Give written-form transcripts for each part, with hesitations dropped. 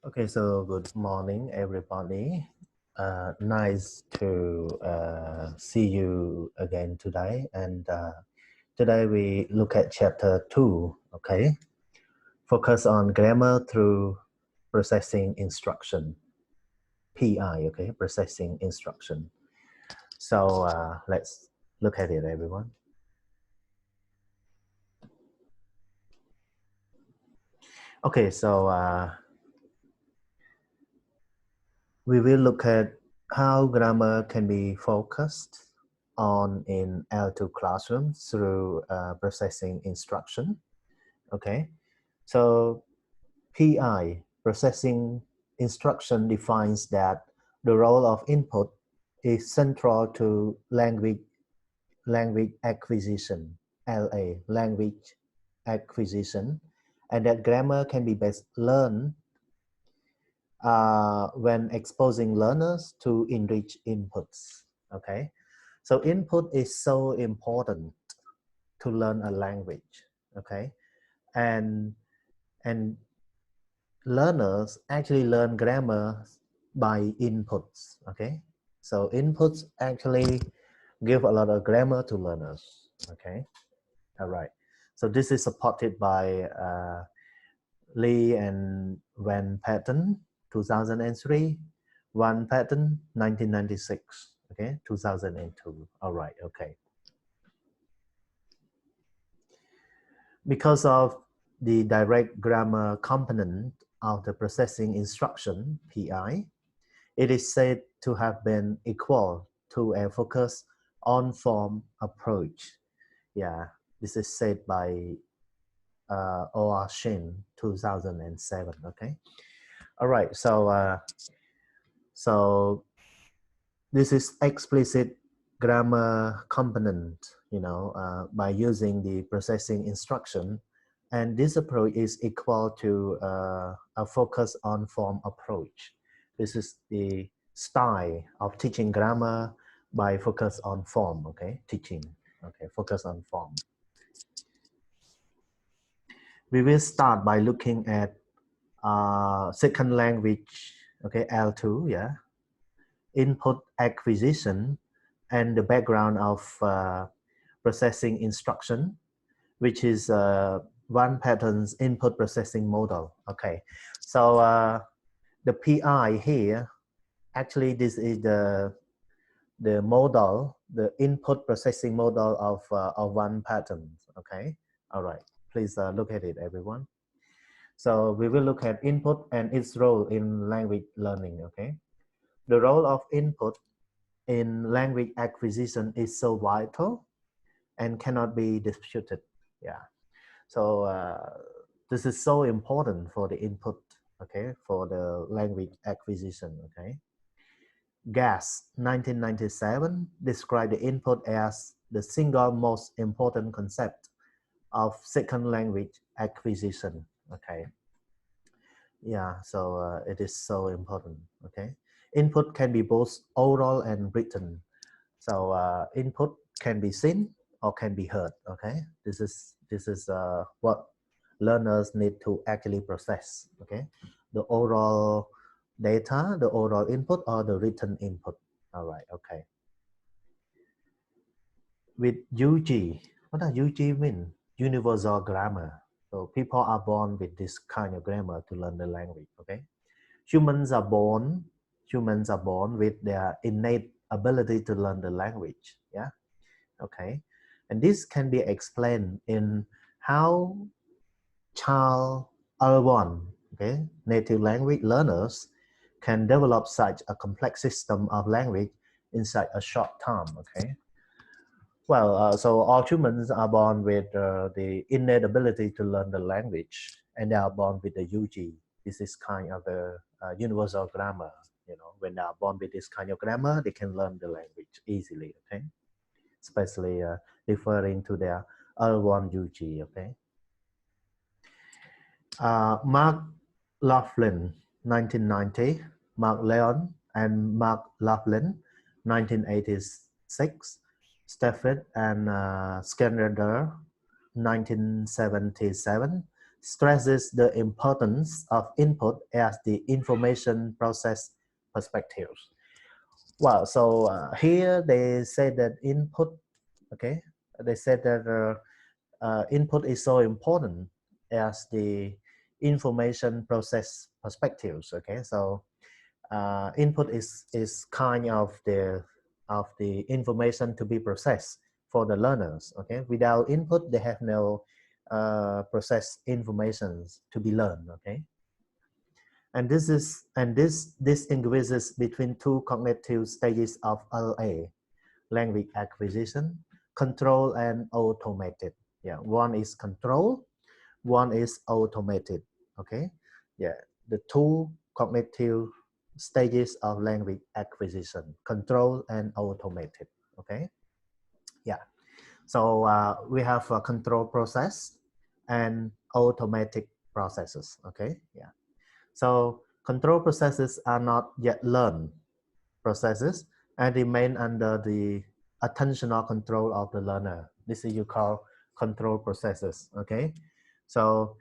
Okay, so good morning, everybody. Nice to see you again today. And today we look at chapter 2, okay? Focus on grammar through processing instruction, PI, okay? Processing instruction. So let's look at it, everyone. Okay, so we will look at how grammar can be focused on in L2 classroom through processing instruction. Okay, so PI, processing instruction, defines that the role of input is central to language acquisition, LA, language acquisition, and that grammar can be best learned when exposing learners to enrich inputs. Okay, so input is so important to learn a language. Okay, and and learners actually learn grammar by inputs. Okay, so inputs actually give a lot of grammar to learners. Okay, all right. So this is supported by Lee and Van Patten, 2003, Van Patten, 1996, okay, 2002. All right, okay. Because of the direct grammar component of the processing instruction, PI, it is said to have been equal to a focus on form approach. Yeah, this is said by O.R. Shin, 2007, okay. All right, so this is explicit grammar component, by using the processing instruction, and this approach is equal to a focus on form approach. This is the style of teaching grammar by focus on form, okay, teaching, okay, focus on form. We will start by looking at second language, okay, L2, yeah, input acquisition, and the background of processing instruction, which is Van Patten's input processing model. Okay, so the PI here, actually this is the model, the input processing model of Van Patten. Okay, all right, please look at it, everyone. So we will look at input and its role in language learning. Okay, the role of input in language acquisition is so vital and cannot be disputed. Yeah. So this is so important for the input, okay, for the language acquisition, okay. Gass, 1997, described the input as the single most important concept of second language acquisition, okay. Yeah, so it is so important, okay. Input can be both oral and written. So input can be seen or can be heard. Okay, this is what learners need to actually process. Okay, the oral data, the oral input, or the written input. All right. Okay. With UG, what does UG mean? Universal grammar. So people are born with this kind of grammar to learn the language. Okay, humans are born. Humans are born with their innate ability to learn the language. Yeah. Okay, and this can be explained in how child L1, okay, native language learners can develop such a complex system of language inside a short time. Okay, well, so all humans are born with the innate ability to learn the language, and they are born with the UG. This is kind of a universal grammar. When they are born with this kind of grammar, they can learn the language easily. Okay, especially referring to their L1 UG, okay? Mark Laughlin, 1990, Mark Leon and Mark Laughlin, 1986, Stafford and Skandader, 1977, stresses the importance of input as the information process perspectives. Well, so here they say that input, okay, they said that input is so important as the information process perspectives. Okay, so input is kind of the information to be processed for the learners. Okay, without input, they have no process informations to be learned. Okay, and this distinguishes between two cognitive stages of LA: language acquisition, control, and automated. Yeah, one is control, one is automated. Okay, yeah, the two cognitive stages of language acquisition: control and automated. Okay, yeah. So we have a control process and automatic processes. Okay, yeah. So control processes are not yet learned processes and remain under the attentional control of the learner. This is you call control processes. Okay, so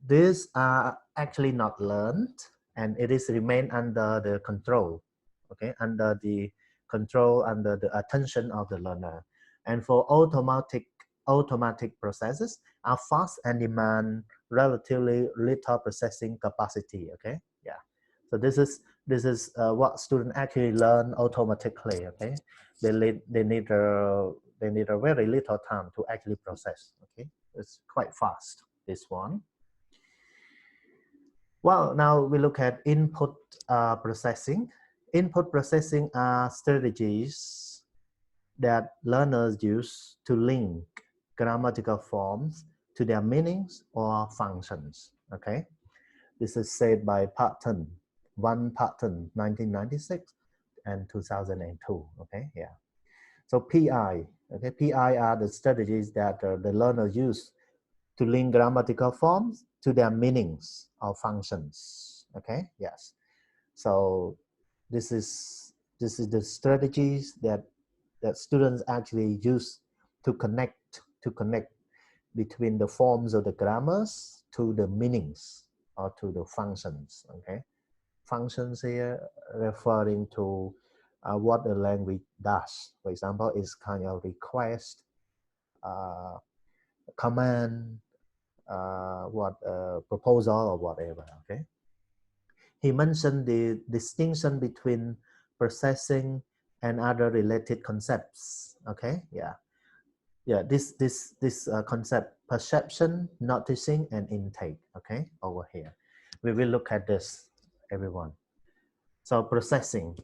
these are actually not learned, and it is remain under the control. Okay, under the control, under the attention of the learner. And for automatic processes are fast and demand relatively little processing capacity. Okay, yeah. So this is what students actually learn automatically. Okay, they need a very little time to actually process. Okay, it's quite fast, this one. Well, now we look at input processing. Input processing are strategies that learners use to link grammatical forms to their meanings or functions. Okay, this is said by Patton, 1996 and 2002. Okay, yeah. So PI, okay, PI are the strategies that the learners use to link grammatical forms to their meanings or functions. Okay, yes. So this is the strategies that students actually use to connect between the forms of the grammars to the meanings or to the functions. Okay, functions here referring to what the language does. For example, it's kind of request, command, what proposal or whatever. Okay, he mentioned the distinction between processing and other related concepts. Okay, yeah, yeah. This concept: perception, noticing, and intake. Okay, over here, we will look at this, everyone. So processing.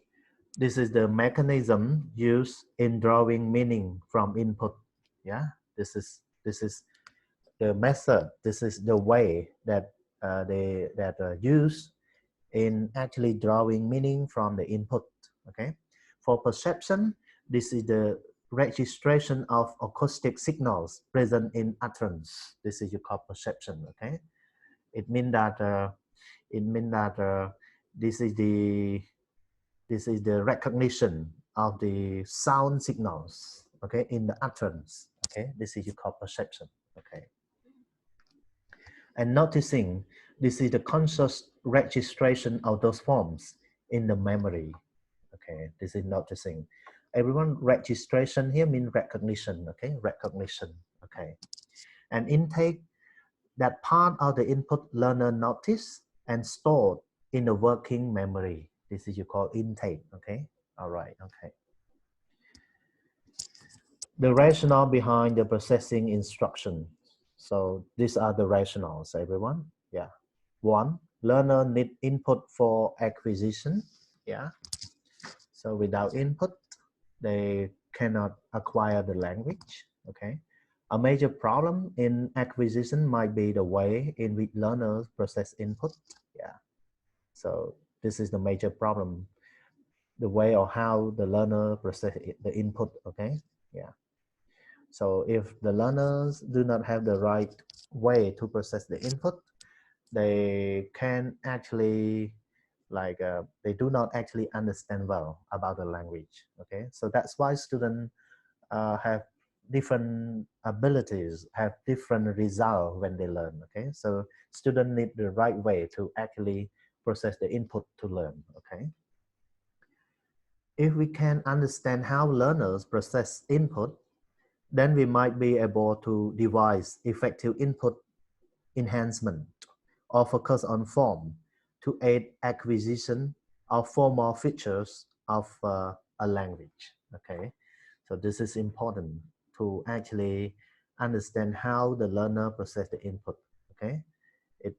This is the mechanism used in drawing meaning from input. Yeah, this is the method. This is the way that they use in actually drawing meaning from the input. Okay, for perception, this is the registration of acoustic signals present in utterance. This is you call perception. Okay, it means that this is the recognition of the sound signals. Okay, in the utterance. Okay, this is you call perception. Okay, and noticing, this is the conscious registration of those forms in the memory. Okay, this is noticing. Everyone, registration here means recognition. Okay, recognition. Okay, and intake, that part of the input learner notice and stored in the working memory. This is you call intake. Okay, all right. Okay. The rationale behind the processing instruction. So these are the rationales, everyone. Yeah. One, learner need input for acquisition. Yeah. So without input, they cannot acquire the language. Okay. A major problem in acquisition might be the way in which learners process input. Yeah. So this is the major problem, the way or how the learner process the input. Okay. Yeah. So if the learners do not have the right way to process the input, they can actually they do not actually understand well about the language. Okay, so that's why students have different abilities have different result when they learn. Okay, so students need the right way to actually process the input to learn. Okay, if we can understand how learners process input, then we might be able to devise effective input enhancement or focus on form to aid acquisition of formal features of a language. Okay, so this is important to actually understand how the learner process the input. Okay, it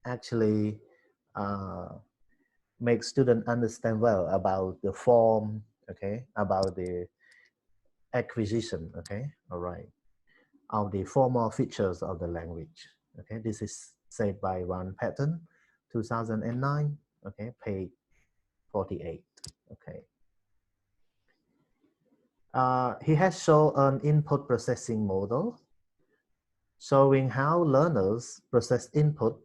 actually uh, makes students understand well about the form. Okay, about the acquisition. Okay, all right, of the formal features of the language. Okay, this is said by Ron Patton, 2009. Okay, page 48. Okay. He has shown an input processing model showing how learners process input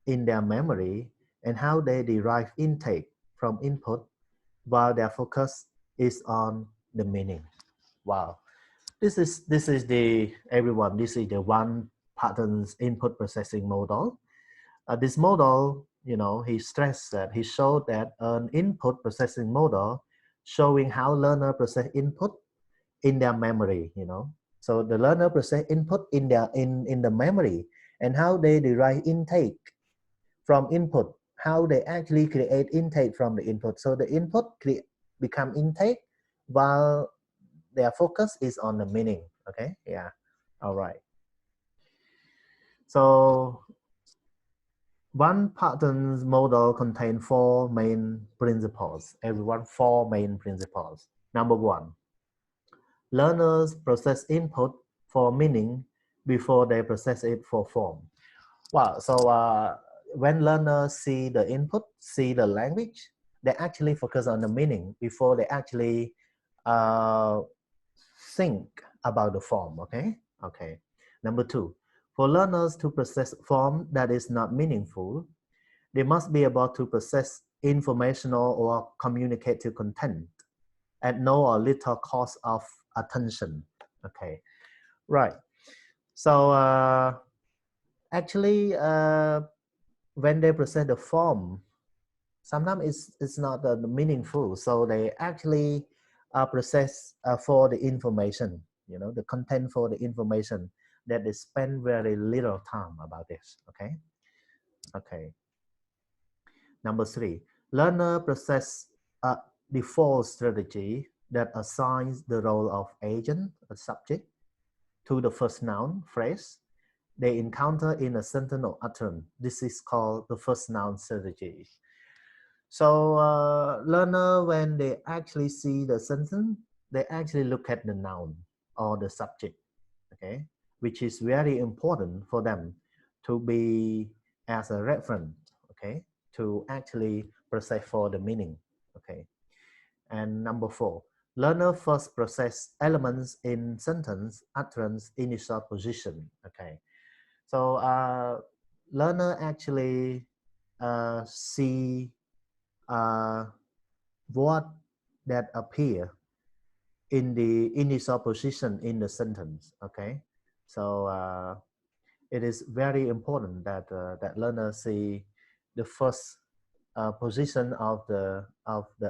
in their memory and how they derive intake from input while their focus is on the meaning. Wow. This is the everyone. This is the one Patton's input processing model. This model, he stressed that he showed that an input processing model showing how learner process input in their memory. So the learner process input in the memory and how they derive intake from input, how they actually create intake from the input. So the input become intake while their focus is on the meaning. Okay, yeah, all right. So one Patton's model contains four main principles. Everyone, four main principles. Number one, learners process input for meaning before they process it for form. Wow, so when learners see the input, see the language, they actually focus on the meaning before they actually uh, think about the form. Okay, okay. Number two, for learners to process form that is not meaningful, they must be able to process informational or communicative content at no or little cost of attention. Okay, right. So actually, when they present the form, sometimes it's not meaningful. So they actually process for the information, the content for the information that they spend very little time about this. Okay, okay. Number three, learner process a default strategy that assigns the role of agent, a subject, to the first noun phrase they encounter in a sentence or utterance. This is called the first noun strategy. So learner, when they actually see the sentence, they actually look at the noun or the subject, okay, which is very important for them to be as a reference, okay, to actually process for the meaning, okay. And number four, learner first process elements in sentence, utterance, initial position, okay. So learner actually see what that appear in the initial position in the sentence. Okay, so it is very important that that learner see the first position of the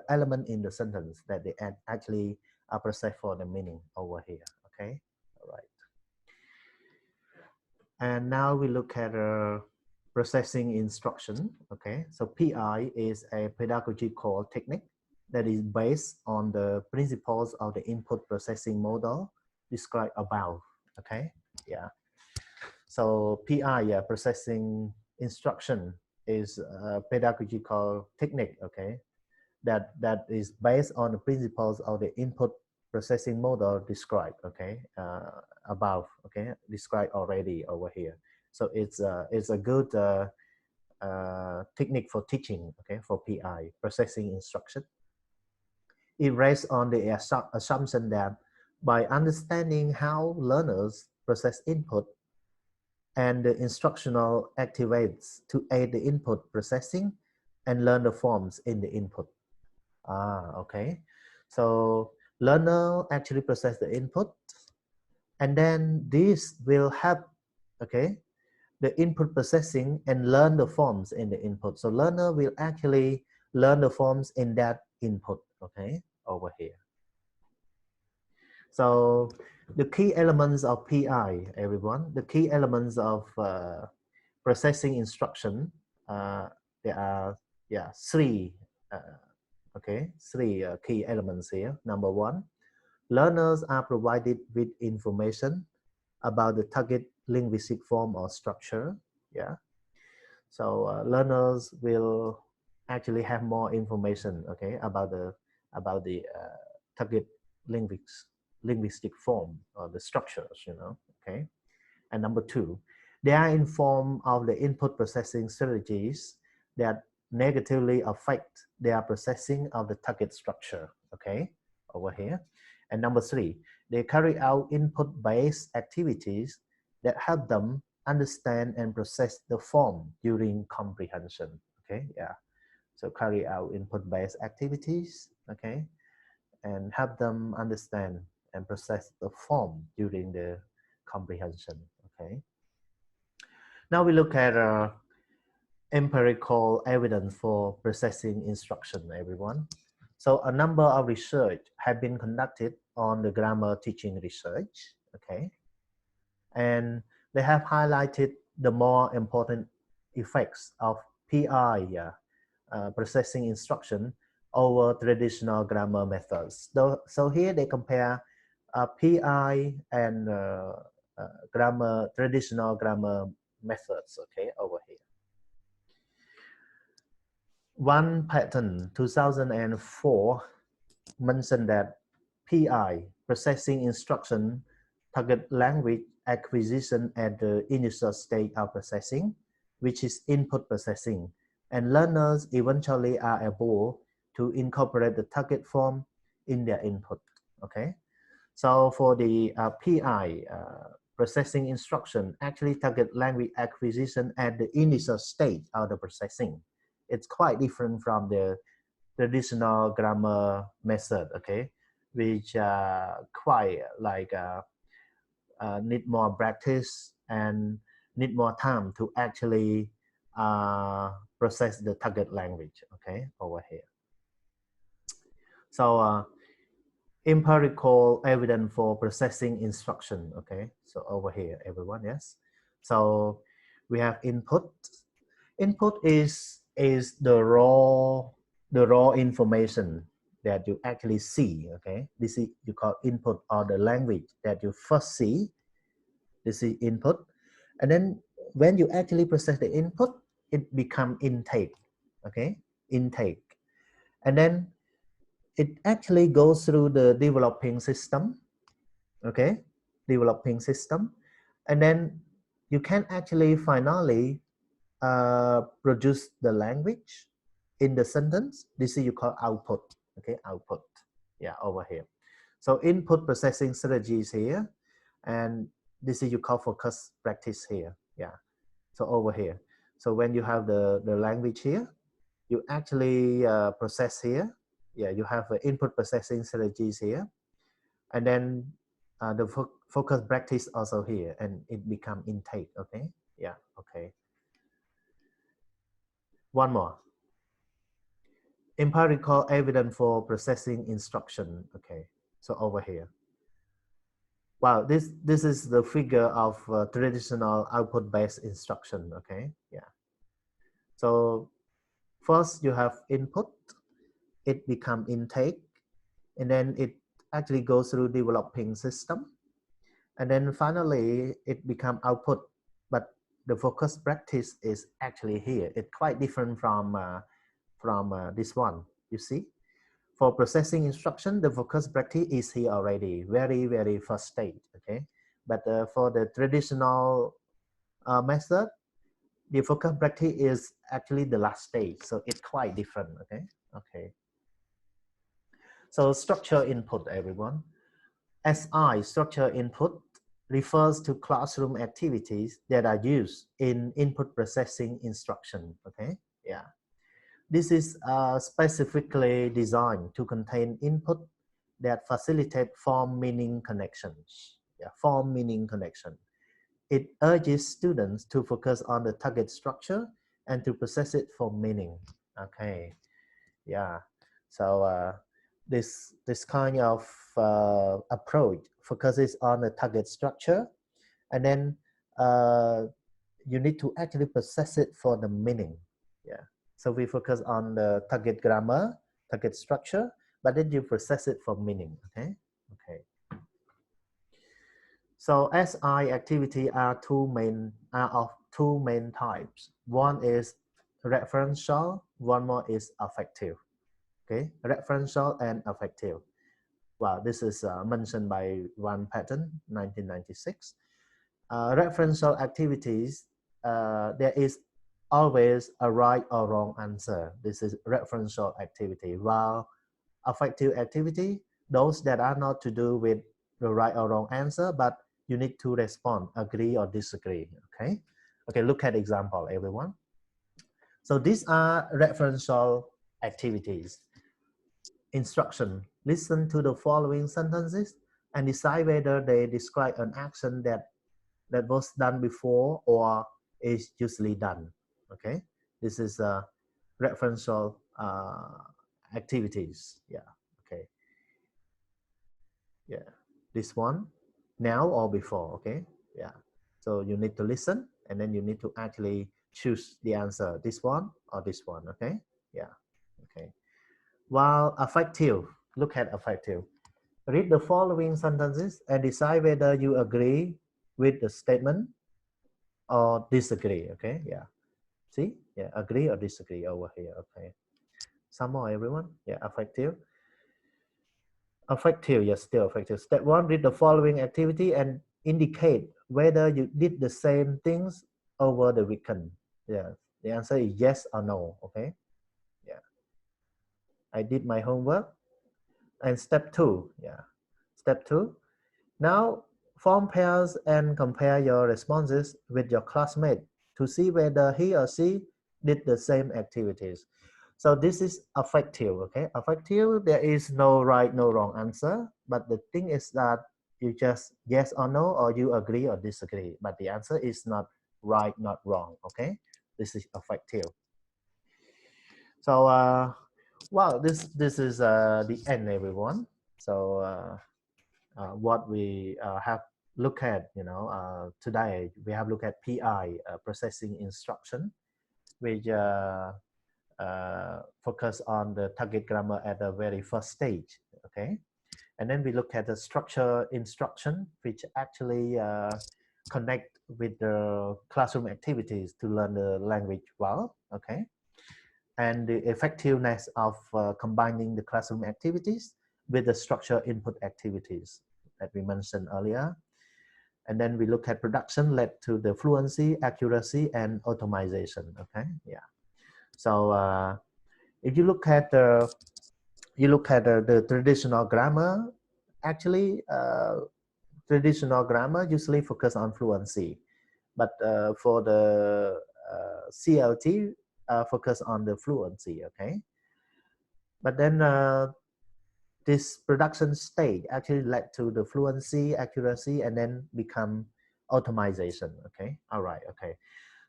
element in the sentence that they actually process for the meaning over here. Okay, all right. And now we look at processing instruction. Okay, so PI is a pedagogical technique that is based on the principles of the input processing model described above. Okay, yeah. So PI, yeah, processing instruction is a pedagogical technique. Okay, that is based on the principles of the input processing model described, okay, above, okay, described already over here. So it's a good technique for teaching, okay, for PI, processing instruction. It rests on the assumption that by understanding how learners process input and the instructional activates to aid the input processing and learn the forms in the input. Okay. So learner actually process the input And then this will help, okay, the input processing and learn the forms in the input. So learner will actually learn the forms in that input, okay, over here. So the key elements of PI, everyone, the key elements of processing instruction, there are, yeah, three, three key elements here. Number one, learners are provided with information about the target linguistic form or structure. Yeah. So learners will actually have more information, okay, about the target linguistic form or the structures, you know, okay. And number two, they are informed of the input processing strategies that negatively affect their processing of the target structure, okay, over here. And number three, they carry out input-based activities that help them understand and process the form during comprehension, okay, yeah. So carry out input-based activities, okay, and help them understand and process the form during the comprehension, okay. Now we look at empirical evidence for processing instruction, everyone. So a number of research have been conducted on the grammar teaching research, okay? And they have highlighted the more important effects of PI, processing instruction over traditional grammar methods. So here they compare PI and traditional grammar methods, okay, over here. One patent, 2004, mentioned that PI, processing instruction, target language acquisition at the initial stage of processing, which is input processing, and learners eventually are able to incorporate the target form in their input, okay? So for the PI, processing instruction, actually target language acquisition at the initial stage of the processing. It's quite different from the traditional grammar method, okay, which quite like need more practice and need more time to actually process the target language, okay, over here. So empirical evidence for processing instruction, okay, so over here, everyone, yes. So we have input. Input is the raw information that you actually see, okay. This is you call input, or the language that you first see. This is input, and then when you actually process the input, it become intake, okay, intake, and then it actually goes through the developing system, okay, developing system, and then you can actually finally produce the language in the sentence. This is you call output, okay, output, yeah, over here. So input processing strategies here, and this is you call focus practice here, yeah. So over here, so when you have the language here, you actually process here, yeah, you have input processing strategies here, and then the focus practice also here, and it become intake, okay, yeah, okay. One more. Empirical evidence for processing instruction, okay, so over here. Wow, this is the figure of traditional output-based instruction, okay, yeah. So first you have input, it become intake, and then it actually goes through developing system, and then finally it become output. But the focus practice is actually here. It's quite different from this one, you see. For processing instruction, the focus practice is here already, very first stage, okay. But for the traditional method, the focus practice is actually the last stage, so it's quite different, okay. Okay. So structure input, everyone. SI, structure input, refers to classroom activities that are used in input processing instruction, okay, yeah. This is specifically designed to contain input that facilitate form meaning connections. Yeah, form meaning connection. It urges students to focus on the target structure and to process it for meaning. Okay, yeah. So this kind of approach focuses on the target structure, and then you need to actually process it for the meaning. Yeah. So we focus on the target grammar, target structure, but then you process it for meaning. Okay. Okay. So SI activity are of two main types. One is referential, one more is affective. Okay, referential and affective. Well, this is mentioned by Van Patten, 1996. Referential activities, there is always a right or wrong answer. This is referential activity. While affective activity, those that are not to do with the right or wrong answer, but you need to respond, agree or disagree. Okay. Okay. Look at example, everyone. So these are referential activities. Instruction: listen to the following sentences and decide whether they describe an action that was done before or is usually done. Okay, this is referential activities. Yeah. Okay. Yeah. This one, now or before. Okay. Yeah. So you need to listen and then you need to actually choose the answer. This one or this one. Okay. Yeah. Okay. While affective, look at affective. Read the following sentences and decide whether you agree with the statement or disagree. Okay, yeah. See, yeah, agree or disagree over here. Okay. Some more, everyone. Yeah, affective. Affective, yes, still affective. Step one: read the following activity and indicate whether you did the same things over the weekend. Yeah, the answer is yes or no. Okay. Yeah, I did my homework. And step two, yeah, step two. Now, form pairs and compare your responses with your classmate to see whether he or she did the same activities. So this is affective, okay? Affective, there is no right, no wrong answer. But the thing is that you just yes or no, or you agree or disagree. But the answer is not right, not wrong, okay? This is affective. So, well, this is the end, everyone. So, what we have looked at, today we have looked at PI, processing instruction, which focus on the target grammar at the very first stage. Okay, and then we look at the structure instruction, which actually connect with the classroom activities to learn the language well. Okay, and the effectiveness of combining the classroom activities with the structure input activities that we mentioned earlier. And then we look at production led to the fluency, accuracy, and automation. Okay, yeah. So if you look at the traditional grammar, actually traditional grammar usually focus on fluency, but for the CLT focus on the fluency. Okay, but then this production stage actually led to the fluency, accuracy, and then become automation. Okay, all right, okay.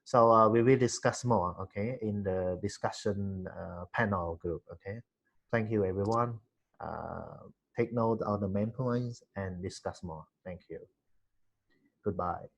So we will discuss more, okay, in the discussion panel group. Okay, thank you, everyone. Take note of the main points and discuss more. Thank you. Goodbye.